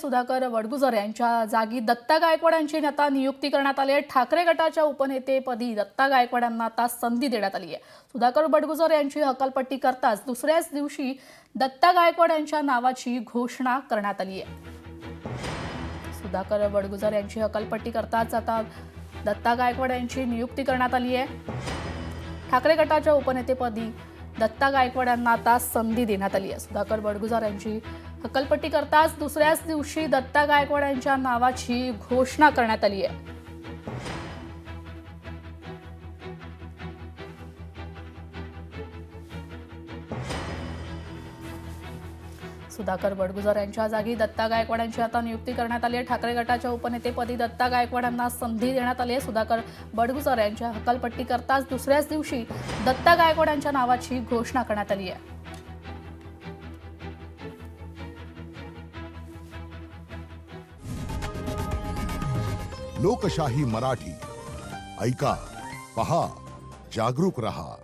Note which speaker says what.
Speaker 1: सुधाकर वडगुजर यांच्या जागी दत्ता गायकवाड यांची आता नियुक्ती करण्यात आली आहे। ठाकरे गटाच्या उपनेतेपदी दत्ता गायकवाड यांना आता संधी देण्यात आली आहे। सुधाकर वडगुजर यांची हकालपट्टी करताच दुसऱ्याच दिवशी दत्ता गायकवाड यांच्या नावाची घोषणा करण्यात आली आहे। सुधाकर वडगुजर यांची हकालपट्टी करताच आता दत्ता गायकवाड यांची नियुक्ती करण्यात आली आहे। ठाकरे गटाच्या उपनेतेपदी दत्ता गायकवाड यांना आता संधी देण्यात आली आहे। सुधाकर वडगुजर यांची हकालपट्टी करताच दुसऱ्याच दिवशी दत्ता गायकवाड यांच्या नावाची घोषणा करण्यात आली आहे। सुधाकर वडगुजर यांच्या जागी दत्ता गायकवाड यांची आता नियुक्ती करण्यात आली आहे। ठाकरे गटाच्या उपनेतेपदी दत्ता गायकवाड यांना संधी देण्यात आली आहे। सुधाकर वडगुजर यांच्या हकालपट्टी करताच दुसऱ्याच दिवशी दत्ता गायकवाड यांच्या नावाची घोषणा करण्यात आली आहे।
Speaker 2: लोकशाही मराठी ऐका, पहा, जागरूक रहा।